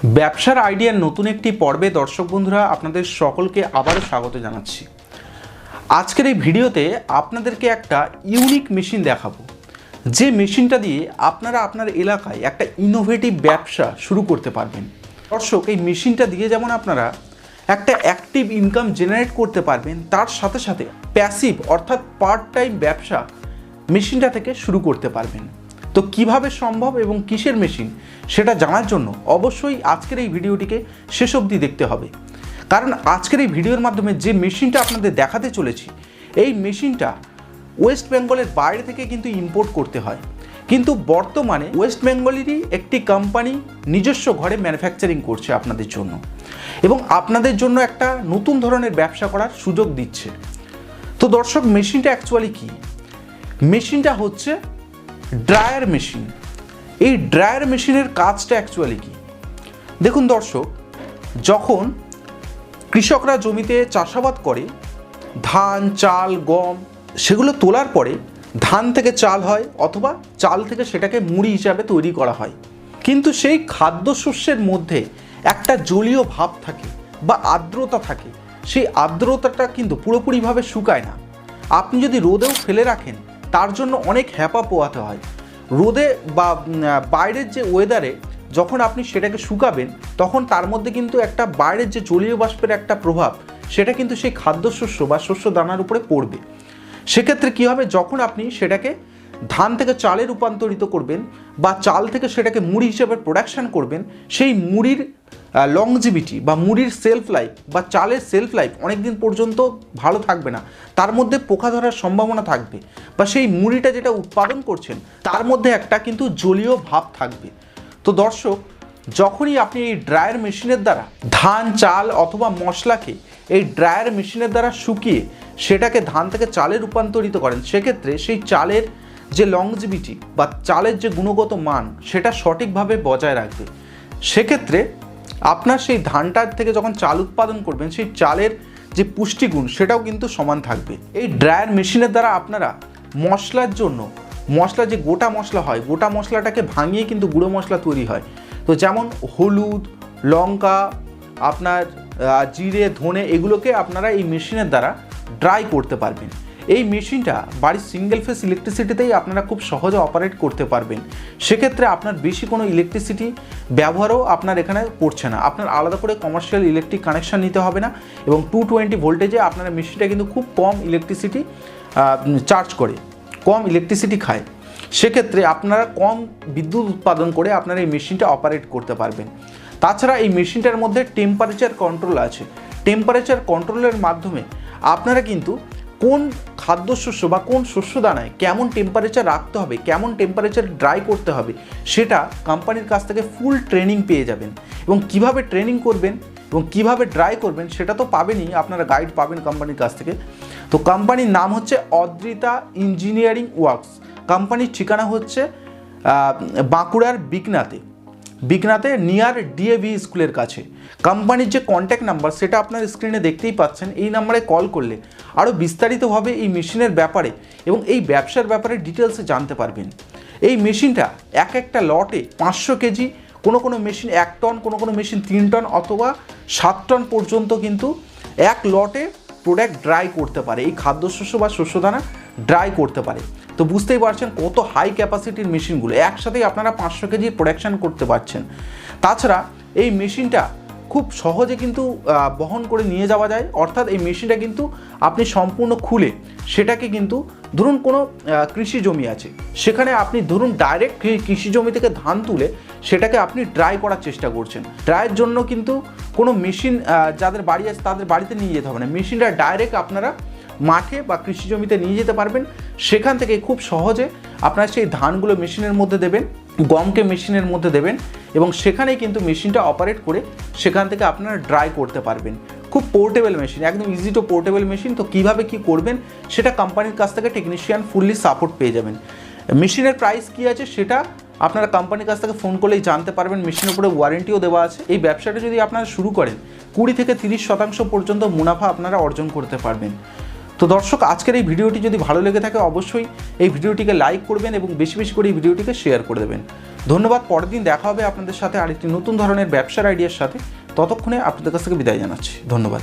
ব্যবসার আইডিয়ার নতুন একটি পর্বে দর্শক বন্ধুরা আপনাদের সকলকে আবারও স্বাগত জানাচ্ছি। আজকের এই ভিডিওতে আপনাদেরকে একটা ইউনিক মেশিন দেখাবো, যে মেশিনটা দিয়ে আপনারা আপনার এলাকায় একটা ইনোভেটিভ ব্যবসা শুরু করতে পারবেন। দর্শক, এই মেশিনটা দিয়ে যেমন আপনারা একটা অ্যাক্টিভ ইনকাম জেনারেট করতে পারবেন, তার সাথে সাথে প্যাসিভ অর্থাৎ পার্ট টাইম ব্যবসা মেশিনটা থেকে শুরু করতে পারবেন। তো কিভাবে সম্ভব এবং কিসের মেশিন সেটা জানার জন্য অবশ্যই আজকের এই ভিডিওটিকে শেষ অবধি দেখতে হবে, কারণ আজকের এই ভিডিওর মাধ্যমে যে মেশিনটা আপনাদের দেখাতে চলেছি, এই মেশিনটা ওয়েস্ট বেঙ্গলের বাইরে থেকে কিন্তু ইম্পোর্ট করতে হয়, কিন্তু বর্তমানে ওয়েস্ট বেঙ্গলেরই একটি কোম্পানি নিজস্ব ঘরে ম্যানুফ্যাকচারিং করছে আপনাদের জন্য, এবং আপনাদের জন্য একটা নতুন ধরনের ব্যবসা করার সুযোগ দিচ্ছে। তো দর্শক, মেশিনটা অ্যাকচুয়ালি কি? মেশিনটা হচ্ছে ড্রায়ার মেশিন। এই ড্রায়ার মেশিনের কাজটা অ্যাকচুয়ালি কি? দেখুন দর্শক, যখন কৃষকরা জমিতে চাষাবাদ করে ধান, চাল, গম, সেগুলো তোলার পরে ধান থেকে চাল হয় অথবা চাল থেকে সেটাকে মুড়ি হিসাবে তৈরি করা হয়, কিন্তু সেই খাদ্যশস্যের মধ্যে একটা জলীয় ভাব থাকে বা আর্দ্রতা থাকে। সেই আর্দ্রতাটা কিন্তু পুরোপুরিভাবে শুকায় না। আপনি যদি রোদেও ফেলে রাখেন, তার জন্য অনেক হ্যাপা পোহাতে হয়। রোদে বা বাইরের যে ওয়েদারে যখন আপনি সেটাকে শুকাবেন, তখন তার মধ্যে কিন্তু একটা বাইরের যে জলীয় বাষ্পের একটা প্রভাব, সেটা কিন্তু সেই খাদ্যশস্য বা শস্য দানার উপরে পড়বে। সেক্ষেত্রে কী হবে, যখন আপনি সেটাকে ধান থেকে চালে রূপান্তরিত করবেন বা চাল থেকে সেটাকে মুড়ি হিসেবে প্রোডাকশান করবেন, সেই মুড়ির লংজিভিটি বা মুড়ির সেলফ লাইফ বা চালের সেলফ লাইফ অনেক দিন পর্যন্ত ভালো থাকবে না। তার মধ্যে পোকা ধরার সম্ভাবনা থাকবে, বা সেই মুড়িটা যেটা উৎপাদন করছেন তার মধ্যে একটা কিন্তু জলীয় ভাব থাকবে। তো দর্শক, যখনই আপনি এই ড্রায়ার মেশিনের দ্বারা ধান, চাল অথবা মশলাকে এই ড্রায়ার মেশিনের দ্বারা শুকিয়ে সেটাকে ধান থেকে চালে রূপান্তরিত করেন, সেক্ষেত্রে সেই চালের যে লংজিভিটি বা চালের যে গুণগত মান, সেটা সঠিকভাবে বজায় রাখবে। সেক্ষেত্রে আপনার সেই ধানটার থেকে যখন চাল উৎপাদন করবেন, সেই চালের যে পুষ্টিগুণ সেটাও কিন্তু সমান থাকবে। এই ড্রায়ার মেশিনের দ্বারা আপনারা মশলার জন্য, মশলা যে গোটা মশলা হয়, গোটা মশলাটাকে ভাঙিয়ে কিন্তু গুঁড়ো মশলা তৈরি হয়। তো যেমন হলুদ, লঙ্কা, আপনার জিরে, ধনে, এগুলোকে আপনারা এই মেশিনের দ্বারা ড্রাই করতে পারবেন। এই মেশিনটা বাড়ির সিঙ্গেল ফেস ইলেকট্রিসিটিতেই আপনারা খুব সহজে অপারেট করতে পারবেন। সেক্ষেত্রে আপনার বেশি কোনো ইলেকট্রিসিটি ব্যবহারও আপনার এখানে পড়ছে না। আপনার আলাদা করে কমার্শিয়াল ইলেকট্রিক কানেকশান নিতে হবে না, এবং 220 ভোল্টেজে আপনার মেশিনটা কিন্তু খুব কম ইলেকট্রিসিটি চার্জ করে, কম ইলেকট্রিসিটি খায়। সেক্ষেত্রে আপনারা কম বিদ্যুৎ উৎপাদন করে আপনারা এই মেশিনটা অপারেট করতে পারবেন। তাছাড়া এই মেশিনটার মধ্যে টেম্পারেচার কন্ট্রোল আছে। টেম্পারেচার কন্ট্রোলের মাধ্যমে আপনারা কিন্তু কোন খাদ্যশস্য বা কোন শস্য দানায় কেমন টেম্পারেচার রাখতে হবে, কেমন টেম্পারেচার ড্রাই করতে হবে, সেটা কোম্পানির কাছ থেকে ফুল ট্রেনিং পেয়ে যাবেন। এবং কিভাবে ট্রেনিং করবেন এবং কিভাবে ড্রাই করবেন সেটা তো পাবেনই, আপনারা গাইড পাবেন কোম্পানির কাছ থেকে। তো কোম্পানির নাম হচ্ছে অদ্রিতা ইঞ্জিনিয়ারিং ওয়ার্কস। কোম্পানির ঠিকানা হচ্ছে বাঁকুড়ার বিকনাতে নিয়ার ডিএভি স্কুলের কাছে। কোম্পানির যে কন্ট্যাক্ট নাম্বার সেটা আপনার স্ক্রিনে দেখতেই পাচ্ছেন। এই নাম্বারে কল করলে আরও বিস্তারিতভাবে এই মেশিনের ব্যাপারে এবং এই ব্যবসার ব্যাপারে ডিটেলসে জানতে পারবেন। এই মেশিনটা একটা লটে 500 কেজি, কোনো মেশিন 1 টন, কোনো মেশিন 3 টন অথবা 7 টন পর্যন্ত কিন্তু এক লটে প্রোডাক্ট ড্রাই করতে পারে। এই খাদ্যশস্য বা শস্যদানা ড্রাই করতে পারে। তো বুঝতেই পারছেন কত হাই ক্যাপাসিটির মেশিনগুলো, একসাথেই আপনারা 500 কেজির প্রোডাকশান করতে পারছেন। তাছাড়া এই মেশিনটা খুব সহজে কিন্তু বহন করে নিয়ে যাওয়া যায়, অর্থাৎ এই মেশিনটা কিন্তু আপনি সম্পূর্ণ খুলে সেটাকে কিন্তু ধরুন কোনো কৃষি জমি আছে, সেখানে আপনি ধরুন ডাইরেক্ট কৃষি জমি থেকে ধান তুলে সেটাকে আপনি ড্রাই করার চেষ্টা করছেন। ড্রাইয়ের জন্য কিন্তু কোনো মেশিন যাদের বাড়ি আছে তাদের বাড়িতে নিয়ে যেতে হবে না, মেশিনটা ডাইরেক্ট আপনারা মাঠে বা কৃষি জমিতে নিয়ে যেতে পারবেন। সেখান থেকে খুব সহজে আপনারা সেই ধানগুলো মেশিনের মধ্যে দেবেন, গমকে মেশিনের মধ্যে দেবেন, এবং সেখানেই কিন্তু মেশিনটা অপারেট করে সেখান থেকে আপনারা ড্রাই করতে পারবেন। খুব পোর্টেবল মেশিন, একদম ইজি টু পোর্টেবল মেশিন। তো কীভাবে কী করবেন সেটা কোম্পানির কাছ থেকে টেকনিশিয়ান ফুললি সাপোর্ট পেয়ে যাবেন। মেশিনের প্রাইস কী আছে সেটা আপনারা কোম্পানির কাছ থেকে ফোন করলেই জানতে পারবেন। মেশিনের উপরে ওয়ারেন্টিও দেওয়া আছে। এই ব্যবসাটা যদি আপনারা শুরু করেন 20 থেকে 30% পর্যন্ত মুনাফা আপনারা অর্জন করতে পারবেন। তো দর্শক, আজকের এই ভিডিওটি যদি ভালো লেগে থাকে অবশ্যই এই ভিডিওটিকে লাইক করবেন এবং বেশি বেশি করে এই ভিডিওটিকে শেয়ার করে দেবেন। ধন্যবাদ। পরের দিন দেখা হবে আপনাদের সাথে আরেকটি নতুন ধরনের ব্যবসার আইডিয়ার সাথে। ততক্ষণে আপনাদের কাছ থেকে বিদায় জানাচ্ছি। ধন্যবাদ।